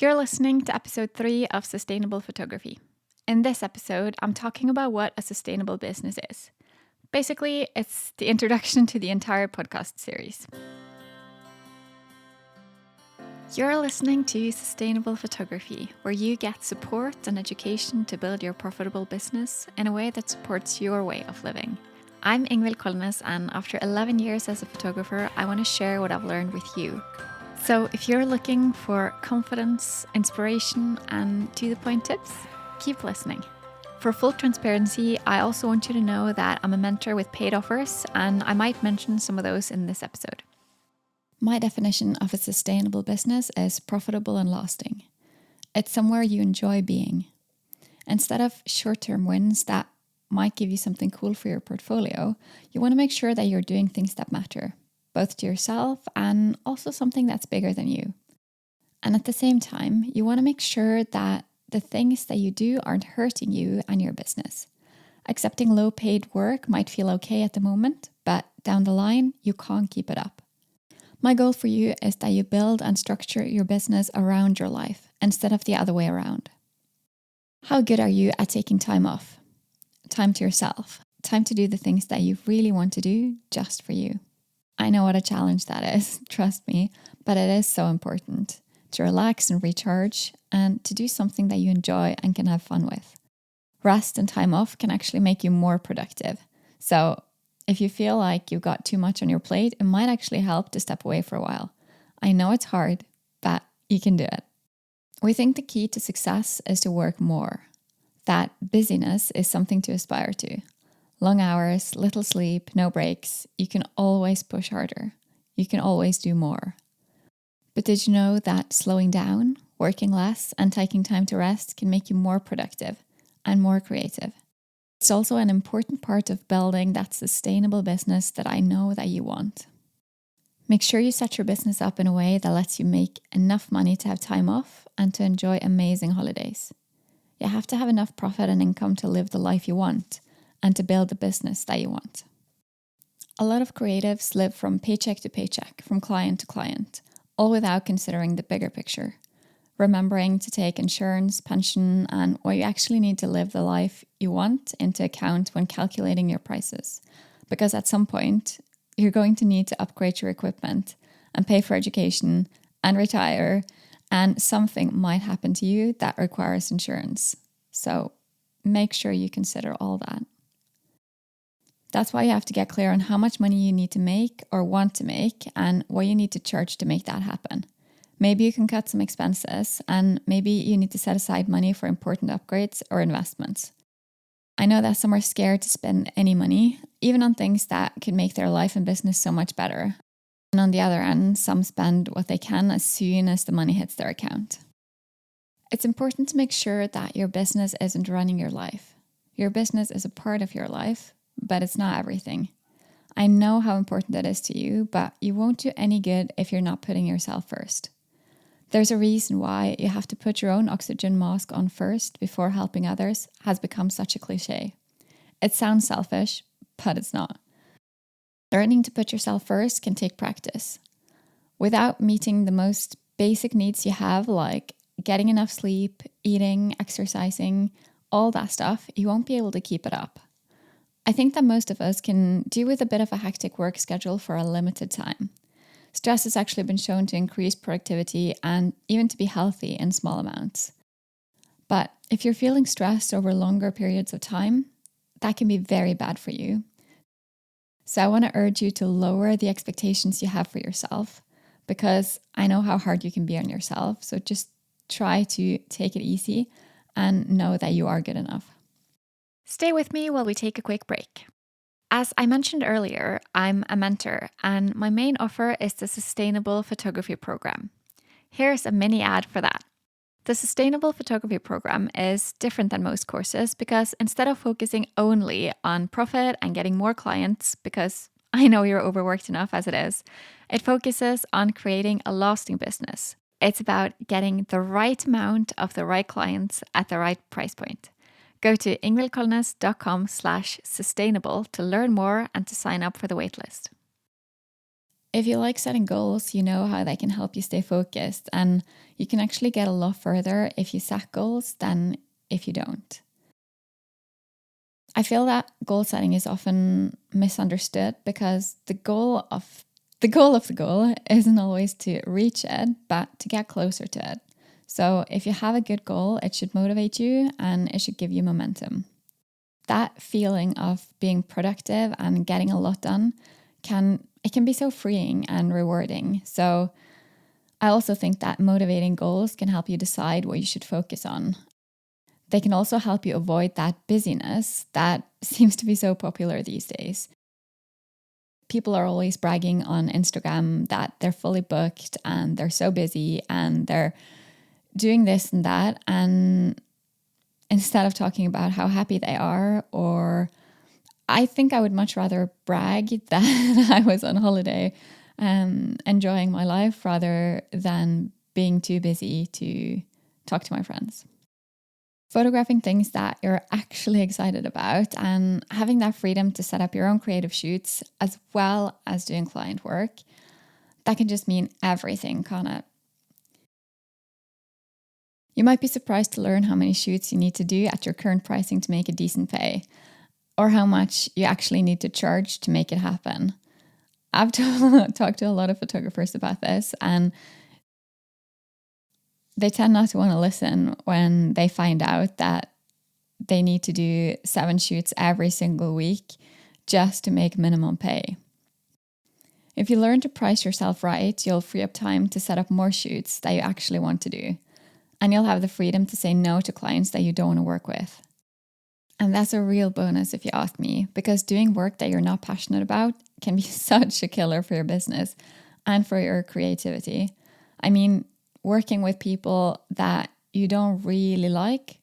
You're listening to episode 3 of Sustainable Photography. In this episode, I'm talking about what a sustainable business is. Basically, it's the introduction to the entire podcast series. You're listening to Sustainable Photography, where you get support and education to build your profitable business in a way that supports your way of living. I'm Ingvild Kolnes, and after 11 years as a photographer, I want to share what I've learned with you. So if you're looking for confidence, inspiration, and to-the-point tips, keep listening. For full transparency, I also want you to know that I'm a mentor with paid offers, and I might mention some of those in this episode. My definition of a sustainable business is profitable and lasting. It's somewhere you enjoy being. Instead of short-term wins that might give you something cool for your portfolio, you want to make sure that you're doing things that matter, both to yourself and also something that's bigger than you. And at the same time, you want to make sure that the things that you do aren't hurting you and your business. Accepting low-paid work might feel okay at the moment, but down the line, you can't keep it up. My goal for you is that you build and structure your business around your life instead of the other way around. How good are you at taking time off? Time to yourself. Time to do the things that you really want to do just for you. I know what a challenge that is, trust me, but it is so important to relax and recharge and to do something that you enjoy and can have fun with. Rest and time off can actually make you more productive. So if you feel like you've got too much on your plate, it might actually help to step away for a while. I know it's hard, but you can do it. We think the key to success is to work more. That busyness is something to aspire to. Long hours, little sleep, no breaks. You can always push harder. You can always do more. But did you know that slowing down, working less, and taking time to rest can make you more productive and more creative? It's also an important part of building that sustainable business that I know that you want. Make sure you set your business up in a way that lets you make enough money to have time off and to enjoy amazing holidays. You have to have enough profit and income to live the life you want and to build the business that you want. A lot of creatives live from paycheck to paycheck, from client to client, all without considering the bigger picture. Remembering to take insurance, pension, and what you actually need to live the life you want into account when calculating your prices. Because at some point, you're going to need to upgrade your equipment and pay for education and retire, and something might happen to you that requires insurance. So make sure you consider all that. That's why you have to get clear on how much money you need to make or want to make and what you need to charge to make that happen. Maybe you can cut some expenses, and maybe you need to set aside money for important upgrades or investments. I know that some are scared to spend any money, even on things that could make their life and business so much better. And on the other end, some spend what they can as soon as the money hits their account. It's important to make sure that your business isn't running your life. Your business is a part of your life, but it's not everything. I know how important that is to you, but you won't do any good if you're not putting yourself first. There's a reason why you have to put your own oxygen mask on first before helping others has become such a cliche. It sounds selfish, but it's not. Learning to put yourself first can take practice. Without meeting the most basic needs you have, like getting enough sleep, eating, exercising, all that stuff, you won't be able to keep it up. I think that most of us can do with a bit of a hectic work schedule for a limited time. Stress has actually been shown to increase productivity and even to be healthy in small amounts. But if you're feeling stressed over longer periods of time, that can be very bad for you. So I want to urge you to lower the expectations you have for yourself, because I know how hard you can be on yourself. So just try to take it easy and know that you are good enough. Stay with me while we take a quick break. As I mentioned earlier, I'm a mentor, and my main offer is the Sustainable Photography Program. Here's a mini ad for that. The Sustainable Photography Program is different than most courses because instead of focusing only on profit and getting more clients, because I know you're overworked enough as it is, it focuses on creating a lasting business. It's about getting the right amount of the right clients at the right price point. Go to ingvildkolnes.com/sustainable to learn more and to sign up for the waitlist. If you like setting goals, you know how they can help you stay focused, and you can actually get a lot further if you set goals than if you don't. I feel that goal setting is often misunderstood because the goal of the goal isn't always to reach it, but to get closer to it. So if you have a good goal, it should motivate you and it should give you momentum. That feeling of being productive and getting a lot done can be so freeing and rewarding. So I also think that motivating goals can help you decide what you should focus on. They can also help you avoid that busyness that seems to be so popular these days. People are always bragging on Instagram that they're fully booked and they're so busy and they're doing this and that. And instead of talking about how happy they are, or I think I would much rather brag that I was on holiday enjoying my life rather than being too busy to talk to my friends. Photographing things that you're actually excited about and having that freedom to set up your own creative shoots as well as doing client work, that can just mean everything, can't it? You might be surprised to learn how many shoots you need to do at your current pricing to make a decent pay, or how much you actually need to charge to make it happen. I've talked to a lot of photographers about this, and they tend not to want to listen when they find out that they need to do 7 shoots every single week just to make minimum pay. If you learn to price yourself right, you'll free up time to set up more shoots that you actually want to do. And you'll have the freedom to say no to clients that you don't want to work with. And that's a real bonus if you ask me, because doing work that you're not passionate about can be such a killer for your business and for your creativity. I mean, working with people that you don't really like,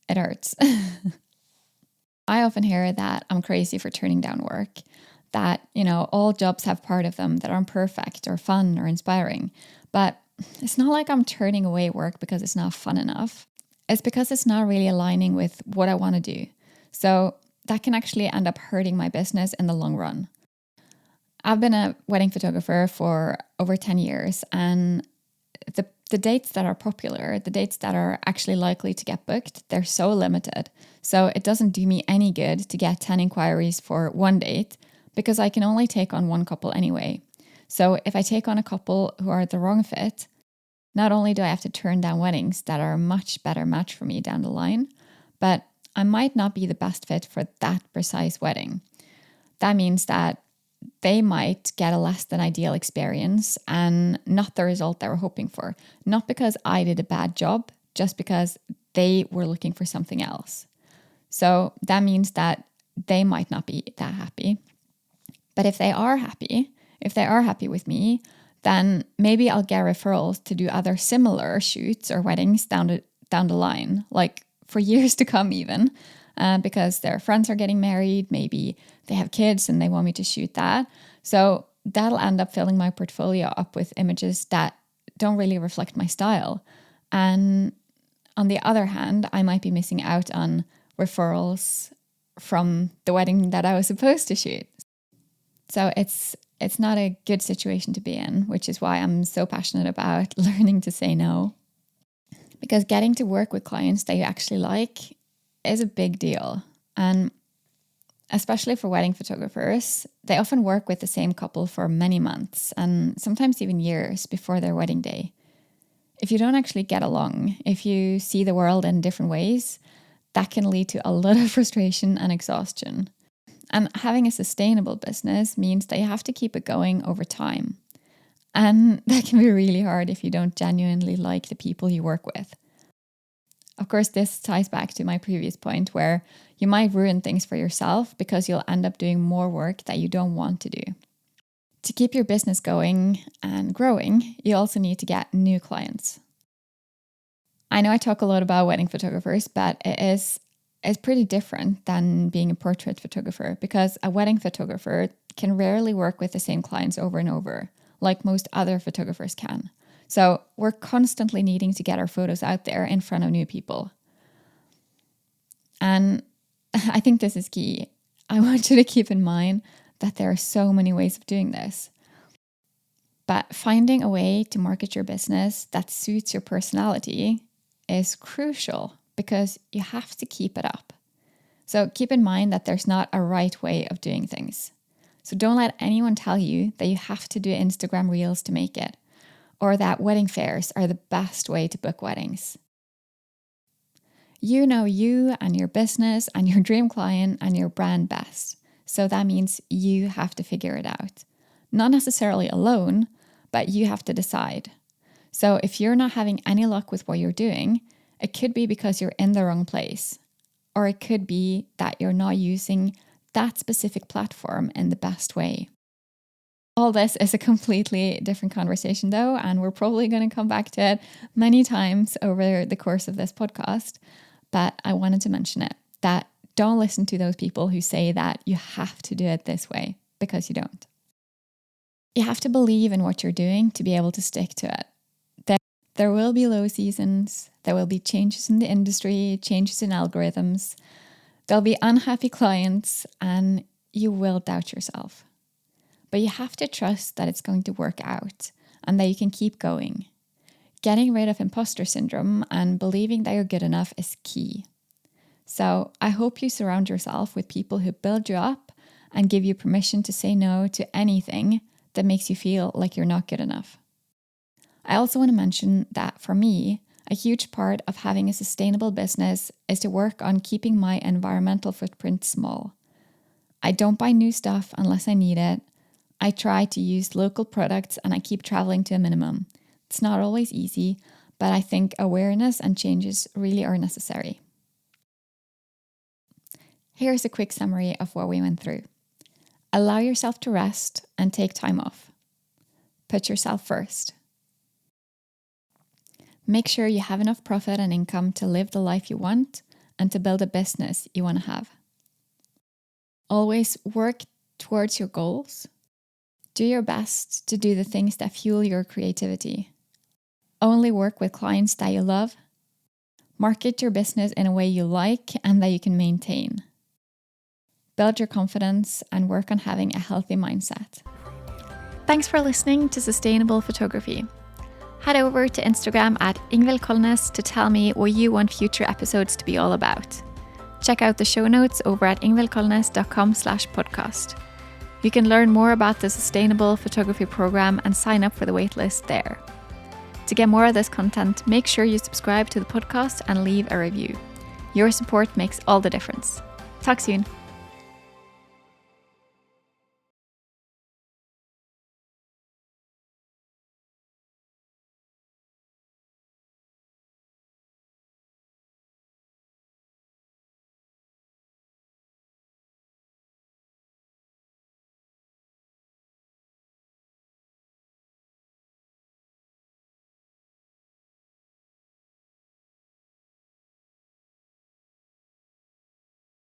it hurts. I often hear that I'm crazy for turning down work, that, all jobs have part of them that aren't perfect or fun or inspiring. But it's not like I'm turning away work because it's not fun enough. It's because it's not really aligning with what I want to do. So that can actually end up hurting my business in the long run. I've been a wedding photographer for over 10 years, and the dates that are popular, the dates that are actually likely to get booked, they're so limited. So it doesn't do me any good to get 10 inquiries for one date because I can only take on one couple anyway. So if I take on a couple who are the wrong fit, not only do I have to turn down weddings that are a much better match for me down the line, but I might not be the best fit for that precise wedding. That means that they might get a less than ideal experience and not the result they were hoping for. Not because I did a bad job, just because they were looking for something else. So that means that they might not be that happy. But if they are happy with me, then maybe I'll get referrals to do other similar shoots or weddings down the line, like for years to come even. Because their friends are getting married, maybe they have kids and they want me to shoot that. So that'll end up filling my portfolio up with images that don't really reflect my style. And on the other hand, I might be missing out on referrals from the wedding that I was supposed to shoot. So it's not a good situation to be in, which is why I'm so passionate about learning to say no. Because getting to work with clients that you actually like is a big deal. And especially for wedding photographers, they often work with the same couple for many months and sometimes even years before their wedding day. If you don't actually get along, if you see the world in different ways, that can lead to a lot of frustration and exhaustion. And having a sustainable business means that you have to keep it going over time. And that can be really hard if you don't genuinely like the people you work with. Of course, this ties back to my previous point where you might ruin things for yourself because you'll end up doing more work that you don't want to do. To keep your business going and growing, you also need to get new clients. I know I talk a lot about wedding photographers, but it's pretty different than being a portrait photographer because a wedding photographer can rarely work with the same clients over and over, like most other photographers can. So we're constantly needing to get our photos out there in front of new people. And I think this is key. I want you to keep in mind that there are so many ways of doing this. But finding a way to market your business that suits your personality is crucial because you have to keep it up. So keep in mind that there's not a right way of doing things. So don't let anyone tell you that you have to do Instagram Reels to make it, or that wedding fairs are the best way to book weddings. You know you and your business and your dream client and your brand best. So that means you have to figure it out. Not necessarily alone, but you have to decide. So if you're not having any luck with what you're doing, it could be because you're in the wrong place. Or it could be that you're not using that specific platform in the best way. All this is a completely different conversation though, and we're probably going to come back to it many times over the course of this podcast. But I wanted to mention it, that don't listen to those people who say that you have to do it this way, because you don't. You have to believe in what you're doing to be able to stick to it. There will be low seasons, there will be changes in the industry, changes in algorithms, there'll be unhappy clients, and you will doubt yourself. But you have to trust that it's going to work out and that you can keep going. Getting rid of imposter syndrome and believing that you're good enough is key. So I hope you surround yourself with people who build you up and give you permission to say no to anything that makes you feel like you're not good enough. I also want to mention that for me, a huge part of having a sustainable business is to work on keeping my environmental footprint small. I don't buy new stuff unless I need it. I try to use local products and I keep traveling to a minimum. It's not always easy, but I think awareness and changes really are necessary. Here's a quick summary of what we went through. Allow yourself to rest and take time off. Put yourself first. Make sure you have enough profit and income to live the life you want and to build a business you want to have. Always work towards your goals. Do your best to do the things that fuel your creativity. Only work with clients that you love. Market your business in a way you like and that you can maintain. Build your confidence and work on having a healthy mindset. Thanks for listening to Sustainable Photography. Head over to Instagram at Ingvild Kolnes to tell me what you want future episodes to be all about. Check out the show notes over at ingvildkolnes.com/podcast. You can learn more about the Sustainable Photography program and sign up for the waitlist there. To get more of this content, make sure you subscribe to the podcast and leave a review. Your support makes all the difference. Talk soon.